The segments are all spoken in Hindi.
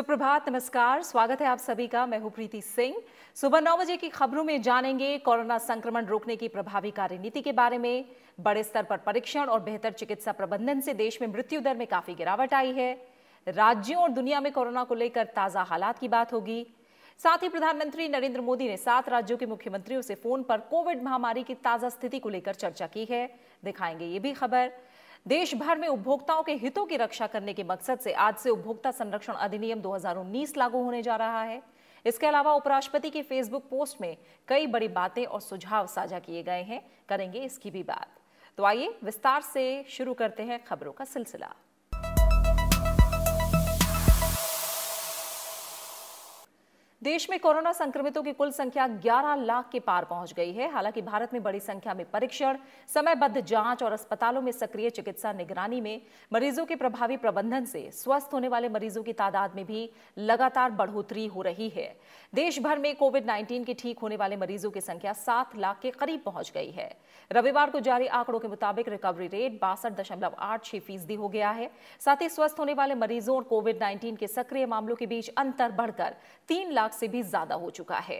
सुप्रभात, नमस्कार। स्वागत है आप सभी का। मैं हूं प्रीति सिंह। सुबह 9 बजे की खबरों में जानेंगे कोरोना संक्रमण रोकने की प्रभावी कार्यनीति के बारे में। बड़े स्तर पर परीक्षण और बेहतर चिकित्सा प्रबंधन से देश में मृत्यु दर में काफी गिरावट आई है। राज्यों और दुनिया में कोरोना को लेकर ताजा हालात की बात होगी। साथ ही प्रधानमंत्री नरेंद्र मोदी ने 7 राज्यों के मुख्यमंत्रियों से फोन पर कोविड महामारी की ताजा स्थिति को लेकर चर्चा की है। दिखाएंगे ये भी खबर। देश भर में उपभोक्ताओं के हितों की रक्षा करने के मकसद से आज से उपभोक्ता संरक्षण अधिनियम 2019 लागू होने जा रहा है। इसके अलावा उपराष्ट्रपति की फेसबुक पोस्ट में कई बड़ी बातें और सुझाव साझा किए गए हैं। करेंगे इसकी भी बात। तो आइए विस्तार से शुरू करते हैं खबरों का सिलसिला। देश में कोरोना संक्रमितों की कुल संख्या 11 लाख के पार पहुंच गई है। हालांकि भारत में बड़ी संख्या में परीक्षण, समयबद्ध जांच और अस्पतालों में सक्रिय चिकित्सा निगरानी में मरीजों के प्रभावी प्रबंधन से स्वस्थ होने वाले मरीजों की तादाद में भी लगातार बढ़ोतरी हो रही है। देश भर में कोविड-19 के ठीक होने वाले मरीजों की संख्या 7 लाख के करीब पहुंच गई है। रविवार को जारी आंकड़ों के मुताबिक रिकवरी रेट 62.86% हो गया है। साथ ही स्वस्थ होने वाले मरीजों और कोविड-19 के सक्रिय मामलों के बीच अंतर बढ़कर 3 लाख से भी ज्यादा हो चुका है।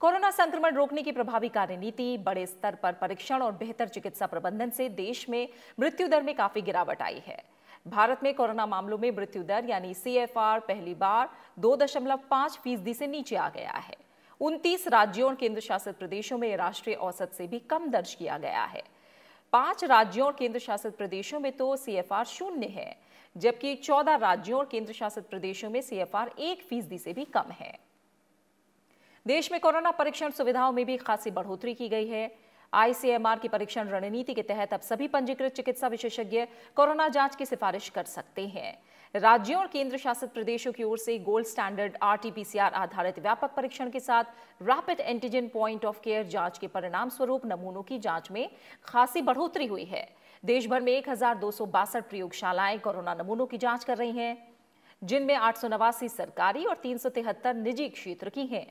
कोरोना संक्रमण रोकने की प्रभावी कार्यनीति, बड़े स्तर पर परीक्षण और बेहतर चिकित्सा प्रबंधन से देश में मृत्यु दर में काफी गिरावट आई है। भारत में कोरोना मामलों में मृत्यु दर यानी CFR पहली बार 2.5% से नीचे आ गया है। 29 राज्यों और केंद्र शासित प्रदेशों में राष्ट्रीय औसत से भी कम दर्ज किया गया है। 5 राज्यों और केंद्र शासित प्रदेशों में तो CFR 0 है, जबकि 14 राज्यों और केंद्र शासित प्रदेशों में CFR 1% से भी कम है। देश में कोरोना परीक्षण सुविधाओं में भी खासी बढ़ोतरी की गई है। ICMR की परीक्षण रणनीति के तहत अब सभी पंजीकृत चिकित्सा विशेषज्ञ कोरोना जांच की सिफारिश कर सकते हैं। राज्यों और केंद्र शासित प्रदेशों की ओर से गोल्ड स्टैंडर्ड RT-PCR आधारित व्यापक परीक्षण के साथ rapid antigen point of care जांच के परिणाम स्वरूप नमूनों की जांच में खासी बढ़ोतरी हुई है। देश भर में 1262 प्रयोगशालाएं कोरोना नमूनों की जांच कर रही हैं, जिनमें 889 सरकारी और 373 निजी क्षेत्र की हैं।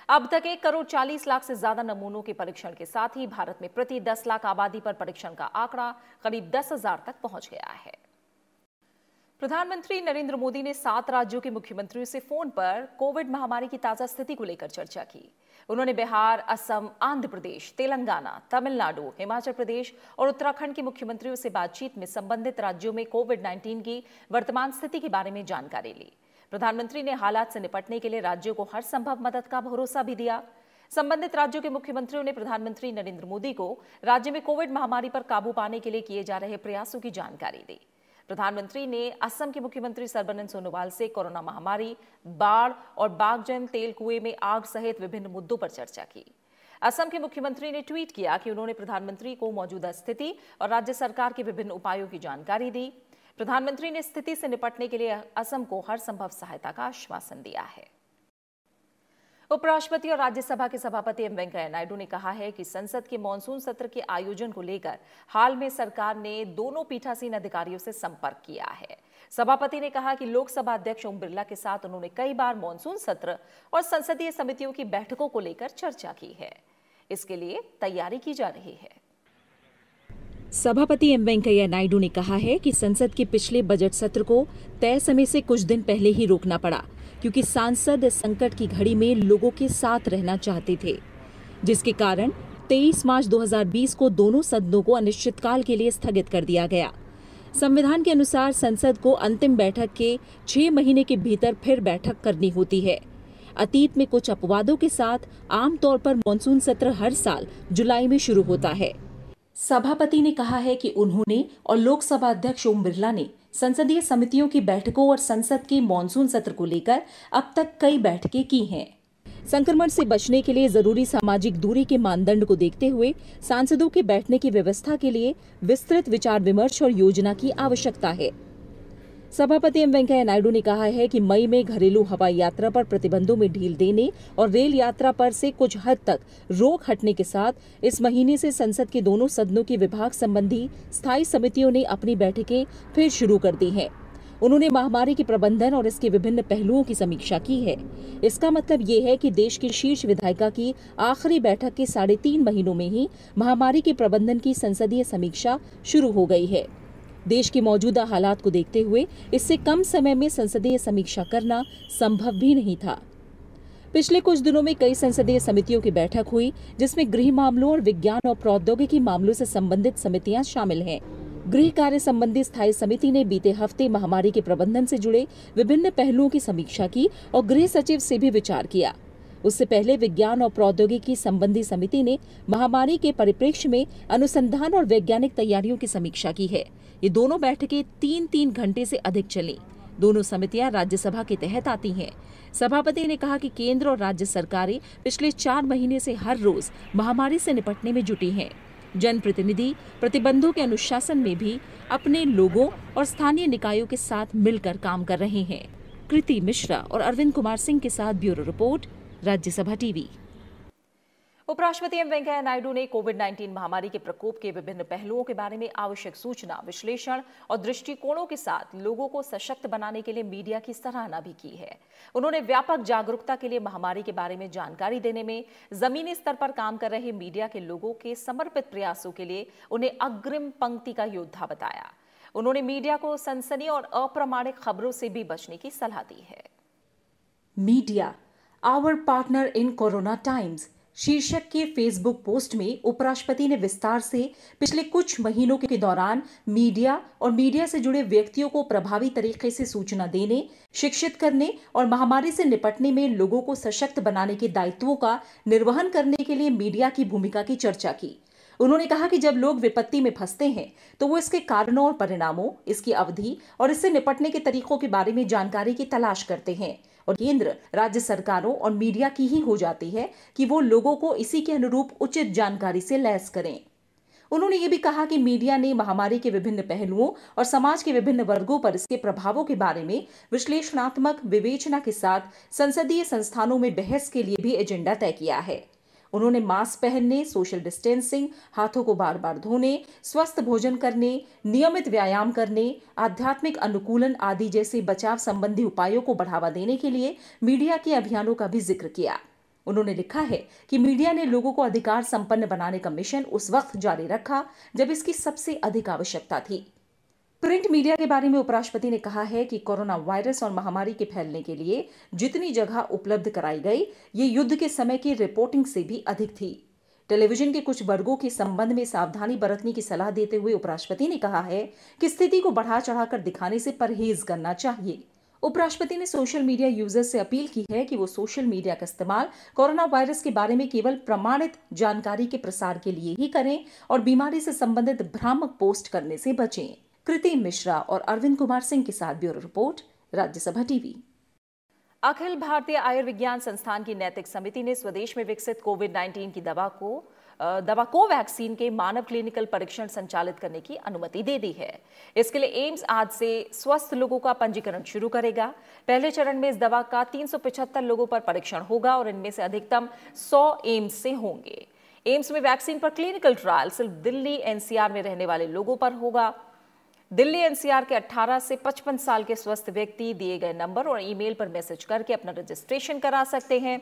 अब तक 1,40,00,000 से ज्यादा नमूनों के परीक्षण के साथ ही भारत में प्रति 10 लाख आबादी पर परीक्षण का आंकड़ा करीब 10,000 तक पहुंच गया है। प्रधानमंत्री नरेंद्र मोदी ने 7 राज्यों के मुख्यमंत्रियों से फोन पर कोविड महामारी की ताजा स्थिति को लेकर चर्चा की। उन्होंने बिहार, असम, आंध्र प्रदेश, तेलंगाना, तमिलनाडु, हिमाचल प्रदेश और उत्तराखंड के मुख्यमंत्रियों से बातचीत में संबंधित राज्यों में कोविड-19 की वर्तमान स्थिति के बारे में जानकारी ली। प्रधानमंत्री ने हालात से निपटने के लिए राज्यों को हर संभव मदद का भरोसा भी दिया। संबंधित राज्यों के मुख्यमंत्रियों ने प्रधानमंत्री नरेंद्र मोदी को राज्य में कोविड महामारी पर काबू पाने के लिए किए जा रहे प्रयासों की जानकारी दी। प्रधानमंत्री ने असम के मुख्यमंत्री सर्बानंद सोनोवाल से कोरोना महामारी, बाढ़ और बागजन तेल कुएं में आग सहित विभिन्न मुद्दों पर चर्चा की। असम के मुख्यमंत्री ने ट्वीट किया कि उन्होंने प्रधानमंत्री को मौजूदा स्थिति और राज्य सरकार के विभिन्न उपायों की जानकारी दी। प्रधानमंत्री ने स्थिति से निपटने के लिए असम को हर संभव सहायता का आश्वासन दिया है। उपराष्ट्रपति और राज्यसभा के सभापति एम वेंकैया नायडू ने कहा है कि संसद के मॉनसून सत्र के आयोजन को लेकर हाल में सरकार ने दोनों पीठासीन अधिकारियों से संपर्क किया है। सभापति ने कहा कि लोकसभा अध्यक्ष ओम बिरला के साथ उन्होंने कई बार मॉनसून सत्र और संसदीय समितियों की बैठकों को लेकर चर्चा की है। इसके लिए तैयारी की जा रही है। सभापति एम वेंकैया नायडू ने कहा है कि संसद के पिछले बजट सत्र को तय समय से कुछ दिन पहले ही रोकना पड़ा, क्योंकि सांसद संकट की घड़ी में लोगों के साथ रहना चाहते थे, जिसके कारण 23 मार्च 2020 को दोनों सदनों को अनिश्चितकाल के लिए स्थगित कर दिया गया। संविधान के अनुसार संसद को अंतिम बैठक के 6 महीने के भीतर फिर बैठक करनी होती है। अतीत में कुछ अपवादों के साथ आमतौर पर मॉनसून सत्र हर साल जुलाई में शुरू होता है। सभापति ने कहा है कि उन्होंने और लोकसभा अध्यक्ष ओम बिरला ने संसदीय समितियों की बैठकों और संसद के मॉनसून सत्र को लेकर अब तक कई बैठकें की हैं। संक्रमण से बचने के लिए जरूरी सामाजिक दूरी के मानदंड को देखते हुए सांसदों के बैठने की व्यवस्था के लिए विस्तृत विचार विमर्श और योजना की आवश्यकता है। सभापति एम वेंकैया नायडू ने कहा है कि मई में घरेलू हवाई यात्रा पर प्रतिबंधों में ढील देने और रेल यात्रा पर से कुछ हद तक रोक हटने के साथ इस महीने से संसद के दोनों सदनों की विभाग संबंधी स्थायी समितियों ने अपनी बैठकें फिर शुरू कर दी हैं। उन्होंने महामारी के प्रबंधन और इसके विभिन्न पहलुओं की समीक्षा की है। इसका मतलब ये है कि देश की शीर्ष विधायिका की आखिरी बैठक के 3.5 महीनों में ही महामारी के प्रबंधन की संसदीय समीक्षा शुरू हो गई है। देश के मौजूदा हालात को देखते हुए इससे कम समय में संसदीय समीक्षा करना संभव भी नहीं था। पिछले कुछ दिनों में कई संसदीय समितियों की बैठक हुई, जिसमें गृह मामलों और विज्ञान और प्रौद्योगिकी मामलों से संबंधित समितियां शामिल हैं। गृह कार्य संबंधी स्थायी समिति ने बीते हफ्ते महामारी के प्रबंधन से जुड़े विभिन्न पहलुओं की समीक्षा की और गृह सचिव से भी विचार किया। उससे पहले विज्ञान और प्रौद्योगिकी संबंधी समिति ने महामारी के परिप्रेक्ष्य में अनुसंधान और वैज्ञानिक तैयारियों की समीक्षा की है। ये दोनों बैठकें 3-3 घंटे से अधिक चली। दोनों समितियां राज्यसभा के तहत आती हैं। सभापति ने कहा कि केंद्र और राज्य सरकारें पिछले 4 महीने से हर रोज महामारी से निपटने में जुटी हैं। जनप्रतिनिधि प्रतिबंधों के अनुशासन में भी अपने लोगों और स्थानीय निकायों के साथ मिलकर काम कर रहे हैं। कृति मिश्रा और अरविंद कुमार सिंह के साथ ब्यूरो रिपोर्ट, राज्यसभा टीवी। उपराष्ट्रपति एम वेंकैया नायडू ने कोविड-19 महामारी के प्रकोप के विभिन्न पहलुओं के बारे में आवश्यक सूचना, विश्लेषण और दृष्टिकोणों के साथ लोगों को सशक्त बनाने के लिए मीडिया की सराहना भी की है। उन्होंने व्यापक जागरूकता के लिए महामारी के बारे में जानकारी देने में जमीनी स्तर पर काम कर रहे मीडिया के लोगों के समर्पित प्रयासों के लिए उन्हें अग्रिम पंक्ति का योद्धा बताया। उन्होंने मीडिया को सनसनी और अप्रामाणिक खबरों से भी बचने की सलाह दी है। Media, our partner in corona times शीर्षक के फेसबुक पोस्ट में उपराष्ट्रपति ने विस्तार से पिछले कुछ महीनों के दौरान मीडिया और मीडिया से जुड़े व्यक्तियों को प्रभावी तरीके से सूचना देने, शिक्षित करने और महामारी से निपटने में लोगों को सशक्त बनाने के दायित्वों का निर्वहन करने के लिए मीडिया की भूमिका की चर्चा की। उन्होंने कहा कि जब लोग विपत्ति में फंसते हैं तो वो इसके कारणों और परिणामों, इसकी अवधि और इससे निपटने के तरीकों के बारे में जानकारी की तलाश करते हैं और केंद्र, राज्य सरकारों और मीडिया की ही हो जाती है कि वो लोगों को इसी के अनुरूप उचित जानकारी से लैस करें। उन्होंने ये भी कहा कि मीडिया ने महामारी के विभिन्न पहलुओं और समाज के विभिन्न वर्गों पर इसके प्रभावों के बारे में विश्लेषणात्मक विवेचना के साथ संसदीय संस्थानों में बहस के लिए भी एजेंडा तय किया है। उन्होंने मास्क पहनने, सोशल डिस्टेंसिंग, हाथों को बार बार धोने, स्वस्थ भोजन करने, नियमित व्यायाम करने, आध्यात्मिक अनुकूलन आदि जैसे बचाव संबंधी उपायों को बढ़ावा देने के लिए मीडिया के अभियानों का भी जिक्र किया। उन्होंने लिखा है कि मीडिया ने लोगों को अधिकार संपन्न बनाने का मिशन उस वक्त जारी रखा जब इसकी सबसे अधिक आवश्यकता थी। प्रिंट मीडिया के बारे में उपराष्ट्रपति ने कहा है कि कोरोना वायरस और महामारी के फैलने के लिए जितनी जगह उपलब्ध कराई गई, ये युद्ध के समय की रिपोर्टिंग से भी अधिक थी। टेलीविजन के कुछ वर्गों के संबंध में सावधानी बरतने की सलाह देते हुए उपराष्ट्रपति ने कहा है कि स्थिति को बढ़ा चढ़ाकर दिखाने से परहेज करना चाहिए। उपराष्ट्रपति ने सोशल मीडिया यूजर्स से अपील की है कि वो सोशल मीडिया का इस्तेमाल कोरोना वायरस के बारे में केवल प्रमाणित जानकारी के प्रसार के लिए ही करें और बीमारी से संबंधित भ्रामक पोस्ट करने से बचें। कृति मिश्रा और अरविंद कुमार सिंह के साथ bureau report, Rajya Sabha TV. Akhil Bharatiya Ayurvigyan संस्थान की नैतिक समिति ने स्वदेश में विकसित कोविड-19 की दवा कोवैक्सीन के मानव क्लिनिकल परीक्षण संचालित करने की अनुमति दे दी है। इसके लिए एम्स आज से स्वस्थ लोगों का पंजीकरण शुरू करेगा। पहले चरण में इस दवा का 375 लोगों पर परीक्षण होगा और इनमें से अधिकतम 100 एम्स से होंगे। एम्स में वैक्सीन पर क्लिनिकल ट्रायल सिर्फ दिल्ली एनसीआर में रहने वाले लोगों पर होगा। दिल्ली एनसीआर के 18 से 55 साल के स्वस्थ व्यक्ति दिए गए नंबर और ईमेल पर मैसेज करके अपना रजिस्ट्रेशन करा सकते हैं।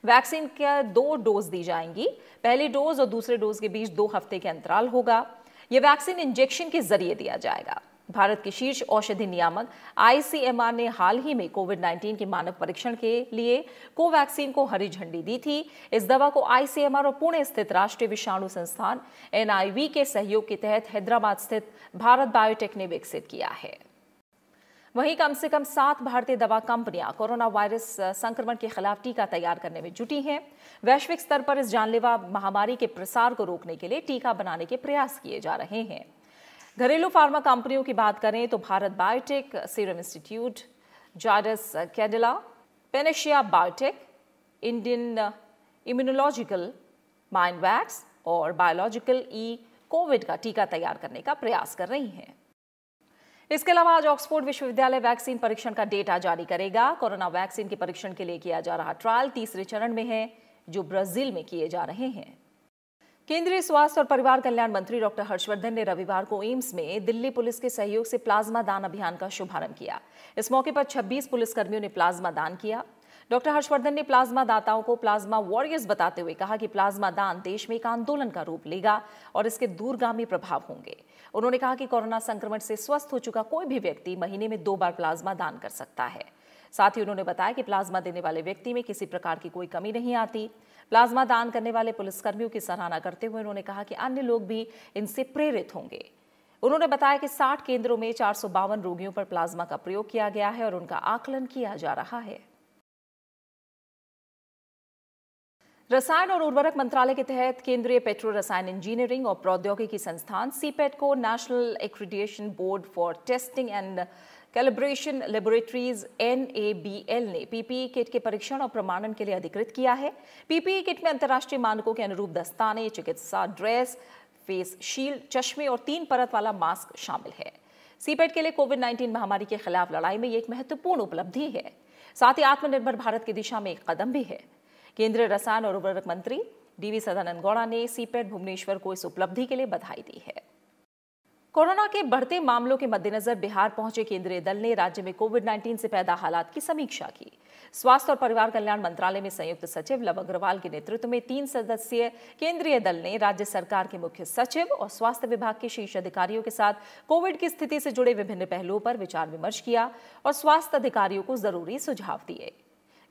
वैक्सीन के 2 डोज दी जाएंगी। पहली डोज और दूसरे डोज के बीच 2 हफ्ते के अंतराल होगा। यह वैक्सीन इंजेक्शन के जरिए दिया जाएगा। भारत के शीर्ष औषधि नियामक आईसीएमआर ने हाल ही में कोविड-19 के मानव परीक्षण के लिए कोवैक्सीन को हरी झंडी दी थी। इस दवा को आईसीएमआर और पुणे स्थित राष्ट्रीय विषाणु संस्थान एनआईवी के सहयोग के तहत हैदराबाद स्थित भारत बायोटेक ने विकसित किया है। वहीं कम से कम 7 भारतीय दवा कंपनियां कोरोना वायरस संक्रमण के खिलाफ टीका तैयार करने में जुटी हैं। वैश्विक स्तर पर इस जानलेवा महामारी के प्रसार को रोकने के लिए टीका बनाने के प्रयास किए जा रहे हैं। घरेलू फार्मा कंपनियों की बात करें तो Bharat Biotech, Serum Institute, Zydus Cadila, Panacea Biotech, Indian immunological, Mynvax और बायोलॉजिकल कोविड का टीका तैयार करने का प्रयास कर रही हैं। इसके अलावा आज ऑक्सफोर्ड विश्वविद्यालय वैक्सीन परीक्षण का डेटा जारी करेगा। कोरोना वैक्सीन के परीक्षण के लिए किया जा रहा ट्रायल तीसरे चरण में है, जो ब्राजील में किए जा रहे हैं। केंद्रीय स्वास्थ्य और परिवार कल्याण मंत्री डॉक्टर हर्षवर्धन ने रविवार को एम्स में दिल्ली पुलिस के सहयोग से प्लाज्मा दान अभियान का शुभारंभ किया। इस मौके पर 26 पुलिसकर्मियों ने प्लाज्मा दान किया। डॉक्टर हर्षवर्धन ने प्लाज्मा दाताओं को प्लाज्मा वॉरियर्स बताते हुए कहा कि प्लाज्मा दान देश में एक आंदोलन का रूप लेगा और इसके दूरगामी प्रभाव होंगे। उन्होंने कहा कि कोरोना संक्रमण से स्वस्थ हो चुका कोई भी व्यक्ति महीने में 2 बार प्लाज्मा दान कर सकता है। साथ ही उन्होंने बताया कि प्लाज्मा देने वाले व्यक्ति में किसी प्रकार की कोई कमी नहीं आती। प्लाज्मा दान करने वाले पुलिसकर्मियों की सराहना करते हुए उन्होंने कहा कि अन्य लोग भी इनसे प्रेरित होंगे। उन्होंने बताया कि 60 केंद्रों में 452 रोगियों पर प्लाज्मा का प्रयोग किया गया है और उनका आकलन किया जा रहा है। रसायन और उर्वरक मंत्रालय के तहत केंद्रीय पेट्रो रसायन इंजीनियरिंग और प्रौद्योगिकी संस्थान सीपेट को national accreditation board for testing and calibration laboratories NABL ने पीपीई किट के परीक्षण और प्रमाणन के लिए अधिकृत किया है। पीपीई किट में अंतर्राष्ट्रीय मानकों के अनुरूप दस्ताने, चिकित्सा ड्रेस, फेस शील्ड, चश्मे और 3 परत वाला मास्क शामिल है। सीपेट के लिए कोविड-19 महामारी के खिलाफ लड़ाई में ये एक महत्वपूर्ण उपलब्धि है। साथ ही आत्मनिर्भर भारत की दिशा में एक कदम भी है। केंद्रीय रसायन और उर्वरक मंत्री DV सदानंद गौड़ा ने सीपेट भुवनेश्वर को इस उपलब्धि के लिए बधाई दी है। कोरोना के बढ़ते मामलों के मद्देनजर बिहार पहुंचे केंद्रीय दल ने राज्य में कोविड-19 से पैदा हालात की समीक्षा की। स्वास्थ्य और परिवार कल्याण मंत्रालय में संयुक्त सचिव लव अग्रवाल के नेतृत्व में 3 सदस्यीय केंद्रीय दल ने राज्य सरकार के मुख्य सचिव और स्वास्थ्य विभाग के शीर्ष अधिकारियों के साथ कोविड की स्थिति से जुड़े विभिन्न पहलुओं पर विचार विमर्श किया और स्वास्थ्य अधिकारियों को जरूरी सुझाव दिए।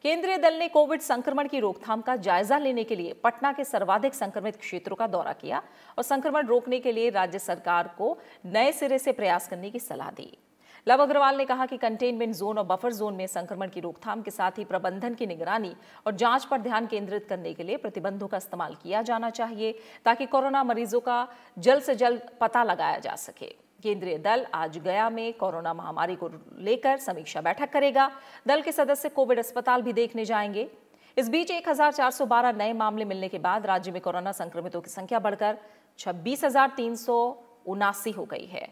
केंद्रीय दल ने कोविड संक्रमण की रोकथाम का जायजा लेने के लिए पटना के सर्वाधिक संक्रमित क्षेत्रों का दौरा किया और संक्रमण रोकने के लिए राज्य सरकार को नए सिरे से प्रयास करने की सलाह दी। लव अग्रवाल ने कहा कि कंटेनमेंट जोन और बफर जोन में संक्रमण की रोकथाम के साथ ही प्रबंधन की निगरानी और जांच पर ध्यान केंद्रित करने के लिए प्रतिबंधों का इस्तेमाल किया जाना चाहिए ताकि कोरोना मरीजों का जल्द से जल्द पता लगाया जा सके। केंद्रीय दल आज गया में कोरोना महामारी को लेकर समीक्षा बैठक करेगा। दल के सदस्य कोविड अस्पताल भी देखने जाएंगे। इस बीच 1412 नए मामले मिलने के बाद राज्य में कोरोना संक्रमितों की संख्या बढ़कर 26,379 हो गई है।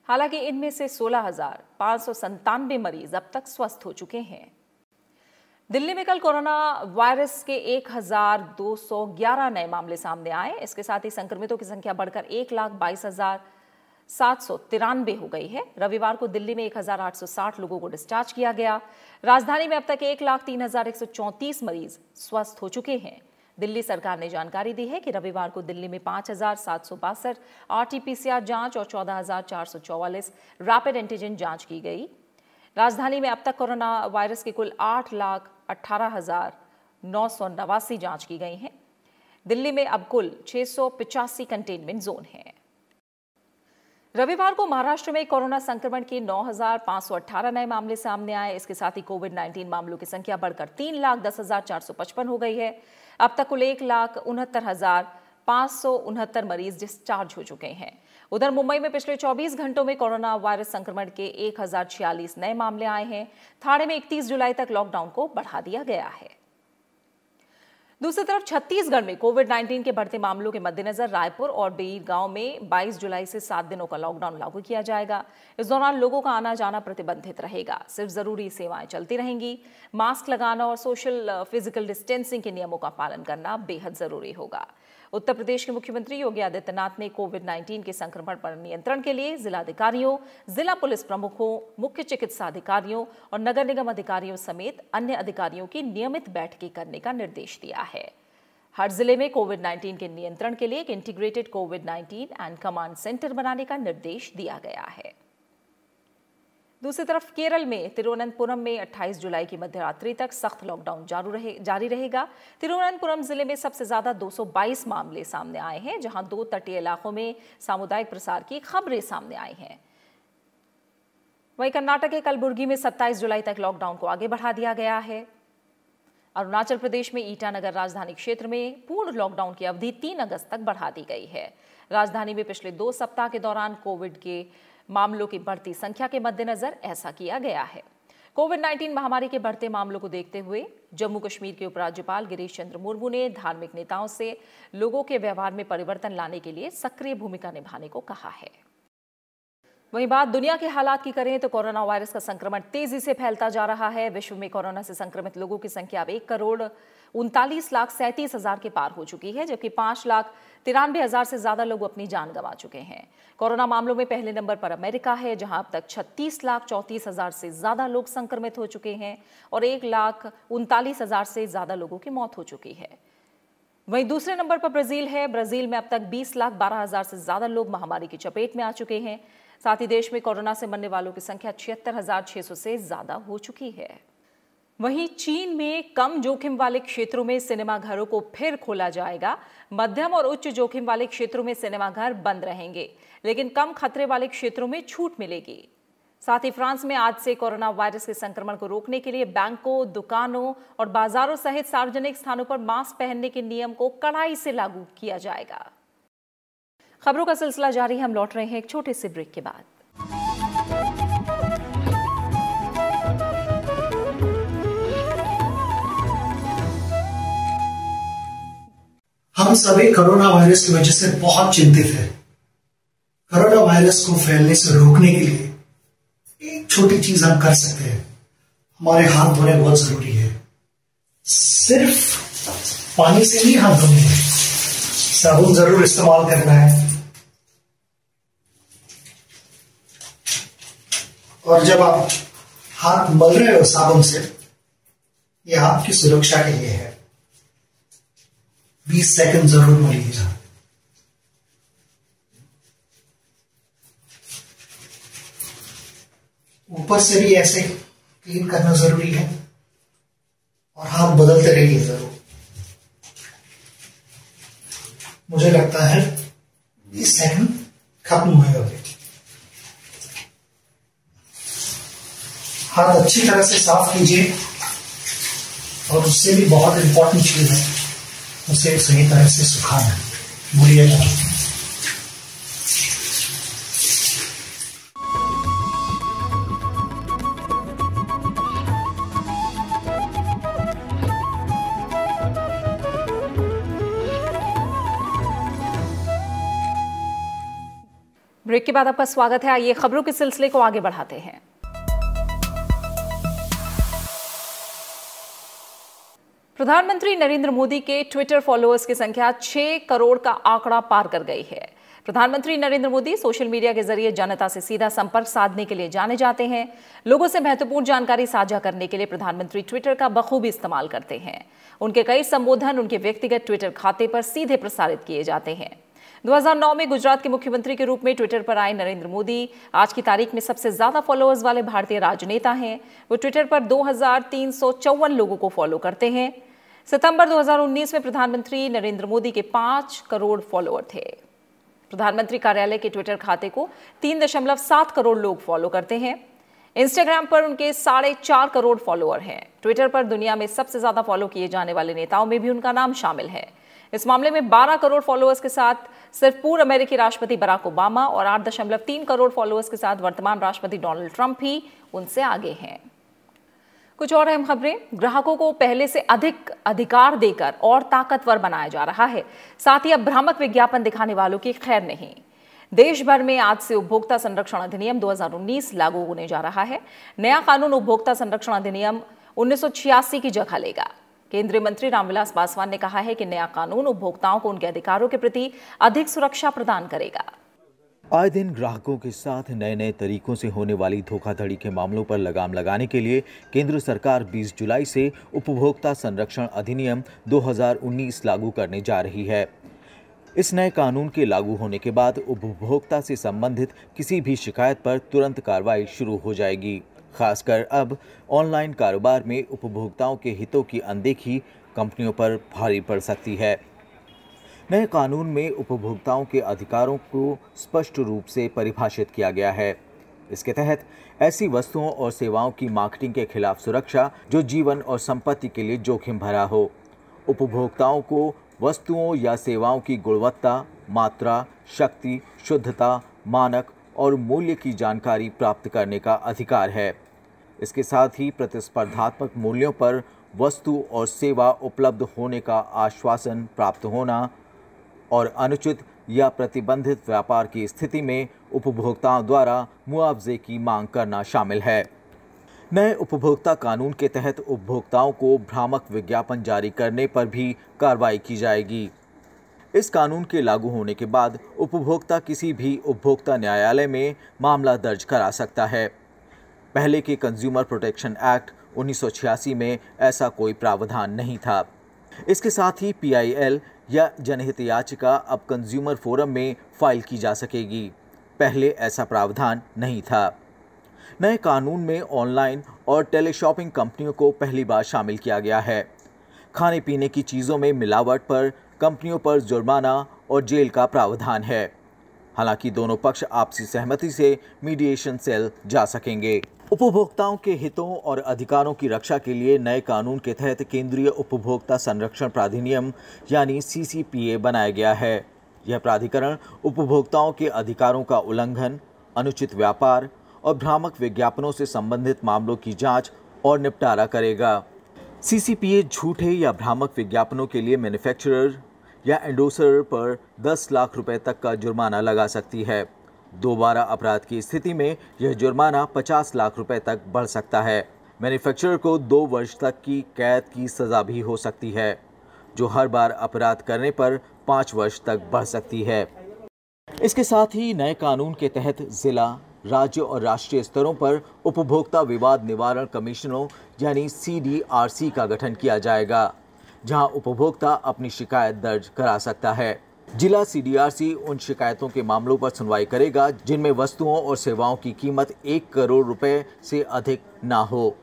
हालांकि इनमें से 16,597 मरीज अब तक स्वस्थ हो चुके हैं। दिल्ली में कल कोरोना वायरस के 1,211 नए मामले सामने आए। इसके साथ ही संक्रमितों की संख्या बढ़कर 1,22,793 हो गई है। रविवार को दिल्ली में 1,860 लोगों को डिस्चार्ज किया गया। राजधानी में अब तक 1,03,134 मरीज स्वस्थ हो चुके हैं। दिल्ली सरकार ने जानकारी दी है कि रविवार को दिल्ली में 5,762 RT-PCR जांच और 14,444 रैपिड एंटीजन जांच की गई। राजधानी में अब तक कोरोना वायरस के कुल 8,18,989 जांच की गई हैं। दिल्ली में अब कुल 685 कंटेनमेंट जोन हैं। रविवार को महाराष्ट्र में कोरोना संक्रमण के 9,518 नए मामले सामने आए। इसके साथ ही कोविड-19 मामलों की संख्या बढ़कर 3,10,455 हो गई है। अब तक कुल 1,69,569 मरीज डिस्चार्ज हो चुके हैं। उधर मुंबई में पिछले 24 घंटों में कोरोना वायरस संक्रमण के 1,046 नए मामले आए हैं। ठाणे में 31 जुलाई तक लॉकडाउन को बढ़ा दिया गया है। दूसरी तरफ छत्तीसगढ़ में कोविड-19 के बढ़ते मामलों के मद्देनजर रायपुर और बेईर गांव में 22 जुलाई से 7 दिनों का लॉकडाउन लागू किया जाएगा। इस दौरान लोगों का आना जाना प्रतिबंधित रहेगा। सिर्फ जरूरी सेवाएं चलती रहेंगी। मास्क लगाना और सोशल फिजिकल डिस्टेंसिंग के नियमों का पालन करना बेहद जरूरी होगा। उत्तर प्रदेश के मुख्यमंत्री योगी आदित्यनाथ ने कोविड-19 के संक्रमण पर नियंत्रण के लिए जिलाधिकारियों, जिला पुलिस प्रमुखों, मुख्य चिकित्सा अधिकारियों और नगर निगम अधिकारियों समेत अन्य अधिकारियों की नियमित बैठकें करने का निर्देश दिया है। हर जिले में कोविड-19 के नियंत्रण के लिए एक integrated covid and command centre बनाने का निर्देश दिया गया है। दूसरी तरफ केरल में तिरुवनंतपुरम में 28 जुलाई की मध्यरात्रि तक सख्त लॉकडाउन जारी रहेगा। तिरुवनंतपुरम जिले में सबसे ज्यादा 222 मामले सामने आए हैं, जहां 2 तटीय इलाकों में सामुदायिक प्रसार की खबरें सामने आई हैं। वहीं कर्नाटक के कलबुर्गी में 27 जुलाई तक लॉकडाउन को आगे बढ़ा दिया गया है। अरुणाचल प्रदेश में ईटानगर राजधानी क्षेत्र में पूर्ण लॉकडाउन की अवधि 3 अगस्त तक बढ़ा दी गई है। राजधानी में पिछले 2 सप्ताह के दौरान कोविड के मामलों की बढ़ती संख्या के मद्देनजर ऐसा किया गया है। कोविड-19 महामारी के बढ़ते मामलों को देखते हुए जम्मू कश्मीर के उपराज्यपाल गिरीश चंद्र मुर्मू ने धार्मिक नेताओं से लोगों के व्यवहार में परिवर्तन लाने के लिए सक्रिय भूमिका निभाने को कहा है। वहीं बात दुनिया के हालात की करें तो कोरोना वायरस का संक्रमण तेजी से फैलता जा रहा है। विश्व में कोरोना से संक्रमित लोगों की संख्या अब 1,39,37,000 के पार हो चुकी है, जबकि 5,93,000 से ज्यादा लोग अपनी जान गंवा चुके हैं। कोरोना मामलों में पहले नंबर पर अमेरिका है, जहां अब तक 36,34,000 से ज्यादा लोग संक्रमित हो चुके हैं और 1,39,000 से ज्यादा लोगों की मौत हो चुकी है। वहीं दूसरे नंबर पर ब्राजील है। ब्राजील में अब तक 20,12,000 से ज्यादा लोग महामारी की चपेट में आ चुके हैं। साथ ही देश में कोरोना से मरने वालों की संख्या 76,600 से ज्यादा हो चुकी है। वहीं चीन में कम जोखिम वाले क्षेत्रों में सिनेमाघरों को फिर खोला जाएगा। मध्यम और उच्च जोखिम वाले क्षेत्रों में सिनेमाघर बंद रहेंगे, लेकिन कम खतरे वाले क्षेत्रों में छूट मिलेगी। साथ ही फ्रांस में आज से कोरोना वायरस के संक्रमण को रोकने के लिए बैंकों, दुकानों और बाजारों सहित सार्वजनिक स्थानों पर मास्क पहनने के नियम को कड़ाई से लागू किया जाएगा। खबरों का सिलसिला जारी है। हम लौट रहे हैं एक छोटे से ब्रेक के बाद। हम सभी कोरोना वायरस की वजह से बहुत चिंतित हैं। कोरोना वायरस को फैलने से रोकने के लिए एक छोटी चीज हम कर सकते हैं। हमारे हाथ धोने बहुत जरूरी है। सिर्फ पानी से नहीं हाथ धोने हैं, साबुन जरूर इस्तेमाल करना है। और जब आप हाथ मल रहे हो साबुन से, यह आपकी सुरक्षा के लिए है। 20 सेकंड जरूर मलिएगा। ऊपर से भी ऐसे क्लीन करना जरूरी है और हाथ बदलते रहिए जरूर। मुझे लगता है 20 सेकंड खत्म हुए होंगे। हाथ अच्छी तरह से साफ कीजिए और उससे भी बहुत इंपॉर्टेंट चीज है, उसे सही तरह से सुखाना। भूलिएगा। ब्रेक के बाद आपका स्वागत है। आइए खबरों के सिलसिले को आगे बढ़ाते हैं। प्रधानमंत्री नरेंद्र मोदी के ट्विटर फॉलोअर्स की संख्या 6 करोड़ का आंकड़ा पार कर गई है। प्रधानमंत्री नरेंद्र मोदी सोशल मीडिया के जरिए जनता से सीधा संपर्क साधने के लिए जाने जाते हैं। लोगों से महत्वपूर्ण जानकारी साझा करने के लिए प्रधानमंत्री ट्विटर का बखूबी इस्तेमाल करते हैं। उनके कई संबोधन उनके व्यक्तिगत ट्विटर खाते पर सीधे प्रसारित किए जाते हैं। 2009 में गुजरात के मुख्यमंत्री के रूप में ट्विटर पर आए नरेंद्र मोदी आज की तारीख में सबसे ज्यादा फॉलोअर्स वाले भारतीय राजनेता हैं। वो ट्विटर पर 2,354 लोगों को फॉलो करते हैं। सितंबर 2019 में प्रधानमंत्री नरेंद्र मोदी के 5 करोड़ फॉलोअर थे। प्रधानमंत्री कार्यालय के ट्विटर खाते को 3.7 करोड़ लोग फॉलो करते हैं। इंस्टाग्राम पर उनके 4.5 करोड़ फॉलोअर हैं। ट्विटर पर दुनिया में सबसे ज्यादा फॉलो किए जाने वाले नेताओं में भी उनका नाम शामिल है। इस मामले में 12 करोड़ फॉलोअर्स के साथ सिर्फ पूर्व अमेरिकी राष्ट्रपति बराक ओबामा और 8.3 करोड़ फॉलोअर्स के साथ वर्तमान राष्ट्रपति डोनाल्ड ट्रंप ही उनसे आगे हैं। कुछ और अहम खबरें। ग्राहकों को पहले से अधिक अधिकार देकर और ताकतवर बनाया जा रहा है। साथ ही अब भ्रामक विज्ञापन दिखाने वालों की खैर नहीं। देश भर में आज से उपभोक्ता संरक्षण अधिनियम 2019 लागू होने जा रहा है। नया कानून उपभोक्ता संरक्षण अधिनियम 1986 की जगह लेगा। केंद्रीय मंत्री रामविलास पासवान ने कहा है कि नया कानून उपभोक्ताओं को उनके अधिकारों के प्रति अधिक सुरक्षा प्रदान करेगा। आए दिन ग्राहकों के साथ नए नए तरीकों से होने वाली धोखाधड़ी के मामलों पर लगाम लगाने के लिए केंद्र सरकार 20 जुलाई से उपभोक्ता संरक्षण अधिनियम 2019 लागू करने जा रही है। इस नए कानून के लागू होने के बाद उपभोक्ता से संबंधित किसी भी शिकायत पर तुरंत कार्रवाई शुरू हो जाएगी। खासकर अब ऑनलाइन कारोबार में उपभोक्ताओं के हितों की अनदेखी कंपनियों पर भारी पड़ सकती है। नए कानून में उपभोक्ताओं के अधिकारों को स्पष्ट रूप से परिभाषित किया गया है। इसके तहत ऐसी वस्तुओं और सेवाओं की मार्केटिंग के खिलाफ सुरक्षा जो जीवन और संपत्ति के लिए जोखिम भरा हो। उपभोक्ताओं को वस्तुओं या सेवाओं की गुणवत्ता, मात्रा, शक्ति, शुद्धता, मानक और मूल्य की जानकारी प्राप्त करने का अधिकार है। इसके साथ ही प्रतिस्पर्धात्मक मूल्यों पर वस्तु और सेवा उपलब्ध होने का आश्वासन प्राप्त होना और अनुचित या प्रतिबंधित व्यापार की स्थिति में उपभोक्ताओं द्वारा मुआवजे की मांग करना शामिल है। नए उपभोक्ता कानून के तहत उपभोक्ताओं को भ्रामक विज्ञापन जारी करने पर भी कार्रवाई की जाएगी। इस कानून के लागू होने के बाद उपभोक्ता किसी भी उपभोक्ता न्यायालय में मामला दर्ज करा सकता है। पहले के कंज्यूमर प्रोटेक्शन एक्ट 1986 में ऐसा कोई प्रावधान नहीं था। इसके साथ ही PIL या जनहित याचिका अब कंज्यूमर फोरम में फाइल की जा सकेगी। पहले ऐसा प्रावधान नहीं था। नए कानून में ऑनलाइन और टेलीशॉपिंग कंपनियों को पहली बार शामिल किया गया है। खाने पीने की चीज़ों में मिलावट पर कंपनियों पर जुर्माना और जेल का प्रावधान है। हालांकि दोनों पक्ष आपसी सहमति से मीडिएशन सेल जा सकेंगे। उपभोक्ताओं के हितों और अधिकारों की रक्षा के लिए नए कानून के तहत केंद्रीय उपभोक्ता संरक्षण प्राधिनियम यानी CCPA बनाया गया है। यह प्राधिकरण उपभोक्ताओं के अधिकारों का उल्लंघन, अनुचित व्यापार और भ्रामक विज्ञापनों से संबंधित मामलों की जांच और निपटारा करेगा। CCPA झूठे या भ्रामक विज्ञापनों के लिए मैन्युफैक्चरर या एंडोसर पर 10 लाख रुपए तक का जुर्माना लगा सकती है। दोबारा अपराध की स्थिति में यह जुर्माना 50 लाख रुपए तक बढ़ सकता है। मैन्युफैक्चरर को 2 वर्ष तक की कैद की सज़ा भी हो सकती है, जो हर बार अपराध करने पर 5 वर्ष तक बढ़ सकती है। इसके साथ ही नए कानून के तहत जिला, राज्य और राष्ट्रीय स्तरों पर उपभोक्ता विवाद निवारण कमीशनों यानी CDRC का गठन किया जाएगा, जहां उपभोक्ता अपनी शिकायत दर्ज करा सकता है। जिला CDRC उन शिकायतों के मामलों पर सुनवाई करेगा जिनमें वस्तुओं और सेवाओं की कीमत 1 करोड़ रुपए से अधिक ना हो।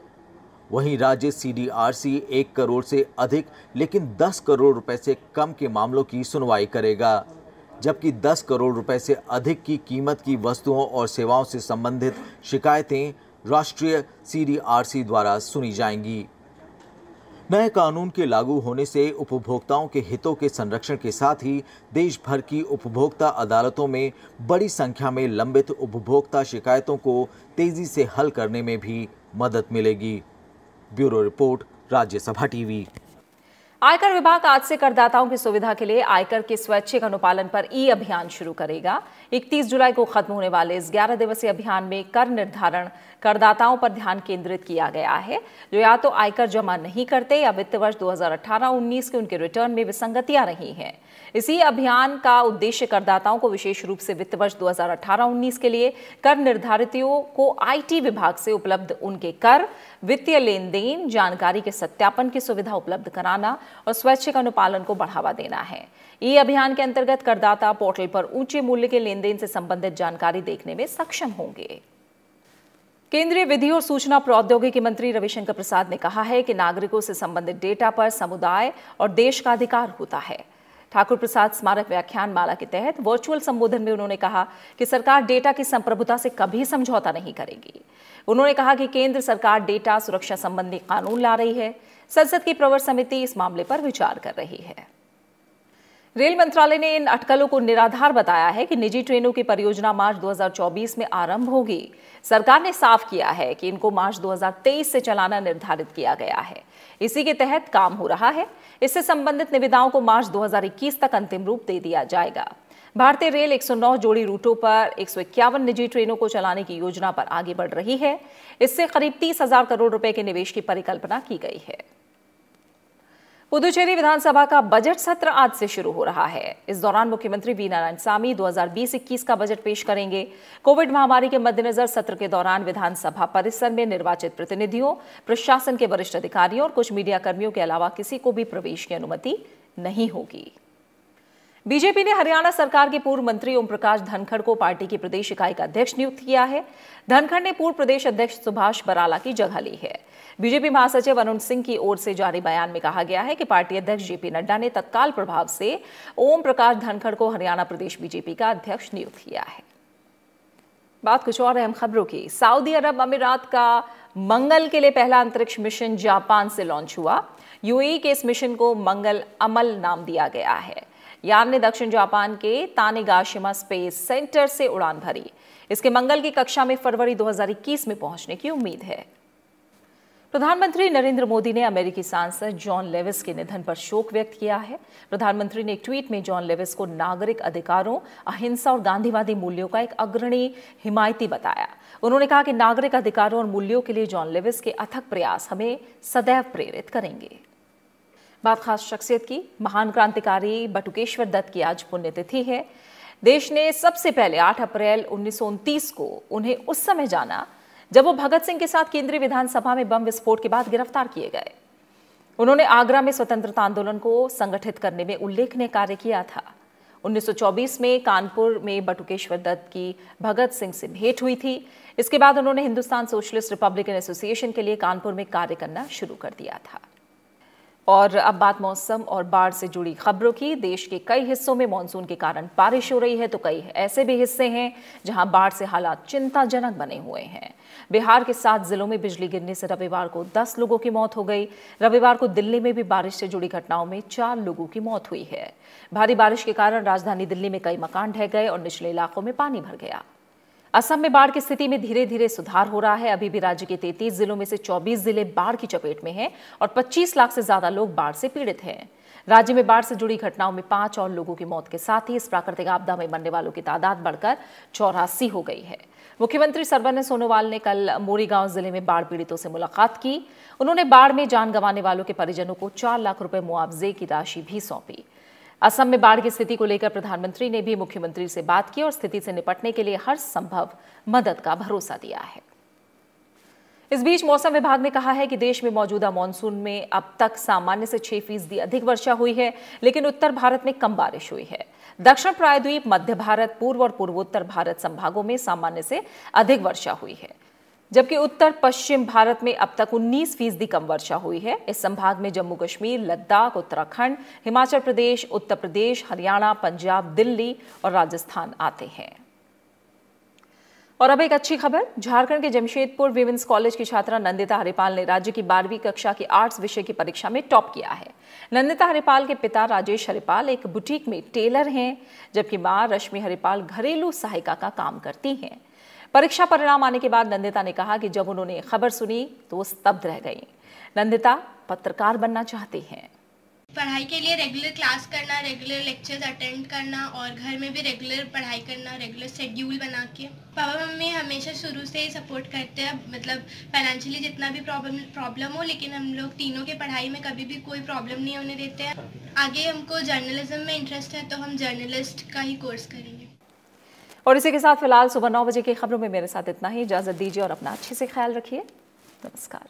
वहीं राज्य CDRC 1 करोड़ से अधिक लेकिन 10 करोड़ रुपए से कम के मामलों की सुनवाई करेगा, जबकि 10 करोड़ रुपए से अधिक की कीमत की वस्तुओं और सेवाओं से संबंधित शिकायतें राष्ट्रीय CDRC द्वारा सुनी जाएंगी। नए कानून के लागू होने से उपभोक्ताओं के हितों के संरक्षण के साथ ही देश भर की उपभोक्ता अदालतों में बड़ी संख्या में लंबित उपभोक्ता शिकायतों को तेजी से हल करने में भी मदद मिलेगी। Bureau report, Rajya Sabha TV. आयकर विभाग आज से करदाताओं की सुविधा के लिए आयकर के स्वैच्छिक अनुपालन पर अभियान शुरू करेगा। 31 जुलाई को खत्म होने वाले इस 11 दिवसीय अभियान में कर निर्धारण करदाताओं पर ध्यान केंद्रित किया गया है, जो या तो आयकर जमा नहीं करते या वित्त वर्ष 2018-19 के उनके रिटर्न में विसंगतियां रही हैं। इसी अभियान का उद्देश्य करदाताओं को विशेष रूप से वित्त वर्ष 2018-19 के लिए कर निर्धारितों को IT विभाग से उपलब्ध उनके कर, वित्तीय लेन देन जानकारी के सत्यापन की सुविधा उपलब्ध कराना और स्वैच्छिक अनुपालन को बढ़ावा देना है। ये अभियान के अंतर्गत करदाता पोर्टल पर ऊंचे मूल्य के लेन देन से संबंधित जानकारी देखने में सक्षम होंगे। केंद्रीय विधि और सूचना प्रौद्योगिकी मंत्री रविशंकर प्रसाद ने कहा है कि नागरिकों से संबंधित डेटा पर समुदाय और देश का अधिकार होता है। ठाकुर प्रसाद स्मारक व्याख्यान माला के तहत वर्चुअल संबोधन में उन्होंने कहा कि सरकार डेटा की संप्रभुता से कभी समझौता नहीं करेगी। उन्होंने कहा कि केंद्र सरकार डेटा सुरक्षा संबंधी कानून ला रही है। संसद की प्रवर समिति इस मामले पर विचार कर रही है। रेल मंत्रालय ने इन अटकलों को निराधार बताया है कि निजी ट्रेनों की परियोजना मार्च 2024 में आरंभ होगी। सरकार ने साफ किया है कि इनको मार्च 2023 से चलाना निर्धारित किया गया है। इसी के तहत काम हो रहा है। इससे संबंधित निविदाओं को मार्च 2021 तक अंतिम रूप दे दिया जाएगा। भारतीय रेल 109 जोड़ी रूटों पर 151 निजी ट्रेनों को चलाने की योजना पर आगे बढ़ रही है। इससे करीब 30,000 करोड़ रुपए के निवेश की परिकल्पना की गई है। पुदुचेरी विधानसभा का बजट सत्र आज से शुरू हो रहा है। इस दौरान मुख्यमंत्री वी नारायणसामी 2020-21 का बजट पेश करेंगे। कोविड महामारी के मद्देनजर सत्र के दौरान विधानसभा परिसर में निर्वाचित प्रतिनिधियों, प्रशासन के वरिष्ठ अधिकारियों और कुछ मीडिया कर्मियों के अलावा किसी को भी प्रवेश की अनुमति नहीं होगी। बीजेपी ने हरियाणा सरकार के पूर्व मंत्री ओम प्रकाश धनखड़ को पार्टी की प्रदेश इकाई का अध्यक्ष नियुक्त किया है। धनखड़ ने पूर्व प्रदेश अध्यक्ष सुभाष बराला की जगह ली है। बीजेपी महासचिव अरुण सिंह की ओर से जारी बयान में कहा गया है कि पार्टी अध्यक्ष जेपी नड्डा ने तत्काल प्रभाव से ओम प्रकाश धनखड़ को हरियाणा प्रदेश बीजेपी का अध्यक्ष नियुक्त किया है। बात कुछ और अहम खबरों की। सऊदी अरब अमीरात का मंगल के लिए पहला अंतरिक्ष मिशन जापान से लॉन्च हुआ। यूएई के इस मिशन को मंगल अमल नाम दिया गया है। यान ने दक्षिण जापान के तानेगाशिमा स्पेस सेंटर से उड़ान भरी। इसके मंगल की कक्षा में फरवरी 2021 में पहुंचने की उम्मीद है। प्रधानमंत्री नरेंद्र मोदी ने अमेरिकी सांसद जॉन लेविस के निधन पर शोक व्यक्त किया है। प्रधानमंत्री ने एक ट्वीट में जॉन लेविस को नागरिक अधिकारों, अहिंसा और गांधीवादी मूल्यों का एक अग्रणी हिमायती बताया। उन्होंने कहा कि नागरिक अधिकारों और मूल्यों के लिए जॉन लेविस के अथक प्रयास हमें सदैव प्रेरित करेंगे। बात खास शख्सियत की। महान क्रांतिकारी बटुकेश्वर दत्त की आज पुण्यतिथि है। देश ने सबसे पहले 8 अप्रैल 1929 को उन्हें उस समय जाना जब वो भगत सिंह के साथ केंद्रीय विधानसभा में बम विस्फोट के बाद गिरफ्तार किए गए। उन्होंने आगरा में स्वतंत्रता आंदोलन को संगठित करने में उल्लेखनीय कार्य किया था। 1924 में कानपुर में बटुकेश्वर दत्त की भगत सिंह से भेंट हुई थी। इसके बाद उन्होंने हिंदुस्तान सोशलिस्ट रिपब्लिकन एसोसिएशन के लिए कानपुर में कार्य करना शुरू कर दिया था। और अब बात मौसम और बाढ़ से जुड़ी खबरों की। देश के कई हिस्सों में मानसून के कारण बारिश हो रही है, तो कई ऐसे भी हिस्से हैं जहां बाढ़ से हालात चिंताजनक बने हुए हैं। बिहार के 7 जिलों में बिजली गिरने से रविवार को 10 लोगों की मौत हो गई। रविवार को दिल्ली में भी बारिश से जुड़ी घटनाओं में 4 लोगों की मौत हुई है। भारी बारिश के कारण राजधानी दिल्ली में कई मकान ढह गए और निचले इलाकों में पानी भर गया। असम में बाढ़ की स्थिति में धीरे धीरे सुधार हो रहा है। अभी भी राज्य के 33 जिलों में से 24 जिले बाढ़ की चपेट में हैं और 25 लाख से ज्यादा लोग बाढ़ से पीड़ित हैं। राज्य में बाढ़ से जुड़ी घटनाओं में 5 और लोगों की मौत के साथ ही इस प्राकृतिक आपदा में मरने वालों की तादाद बढ़कर 84 हो गई है। मुख्यमंत्री सर्बानंद सोनोवाल ने कल मोरीगांव जिले में बाढ़ पीड़ितों से मुलाकात की। उन्होंने बाढ़ में जान गंवाने वालों के परिजनों को 4 लाख रुपए मुआवजे की राशि भी सौंपी। असम में बाढ़ की स्थिति को लेकर प्रधानमंत्री ने भी मुख्यमंत्री से बात की और स्थिति से निपटने के लिए हर संभव मदद का भरोसा दिया है। इस बीच मौसम विभाग ने कहा है कि देश में मौजूदा मॉनसून में अब तक सामान्य से 6% अधिक वर्षा हुई है, लेकिन उत्तर भारत में कम बारिश हुई है। दक्षिण प्रायद्वीप, मध्य भारत, पूर्व और पूर्वोत्तर भारत संभागों में सामान्य से अधिक वर्षा हुई है, जबकि उत्तर पश्चिम भारत में अब तक 19% कम वर्षा हुई है। इस संभाग में जम्मू कश्मीर, लद्दाख, उत्तराखंड, हिमाचल प्रदेश, उत्तर प्रदेश, हरियाणा, पंजाब, दिल्ली और राजस्थान आते हैं। और अब एक अच्छी खबर। झारखंड के जमशेदपुर विमेंस कॉलेज की छात्रा नंदिता हरिपाल ने राज्य की 12वीं कक्षा की आर्ट्स विषय की परीक्षा में टॉप किया है। नंदिता हरिपाल के पिता राजेश हरिपाल एक बुटीक में टेलर हैं, जबकि मां रश्मि हरिपाल घरेलू सहायिका का काम करती हैं। परीक्षा परिणाम आने के बाद नंदिता ने कहा कि जब उन्होंने खबर सुनी तो वो स्तब्ध रह गई। नंदिता पत्रकार बनना चाहती हैं। पढ़ाई के लिए रेगुलर क्लास करना, रेगुलर लेक्चर्स अटेंड करना और घर में भी रेगुलर पढ़ाई करना, रेगुलर शेड्यूल बना के। पापा मम्मी हमेशा शुरू से ही सपोर्ट करते हैं, मतलब फाइनेंशियली जितना भी प्रॉब्लम हो, लेकिन हम लोग तीनों के पढ़ाई में कभी भी कोई प्रॉब्लम नहीं होने देते हैं। आगे हमको जर्नलिज्म में इंटरेस्ट है, तो हम जर्नलिस्ट का ही कोर्स करेंगे। और इसी के साथ फिलहाल सुबह 9 बजे की खबरों में मेरे साथ इतना ही। इजाजत दीजिए और अपना अच्छे से ख्याल रखिए। नमस्कार।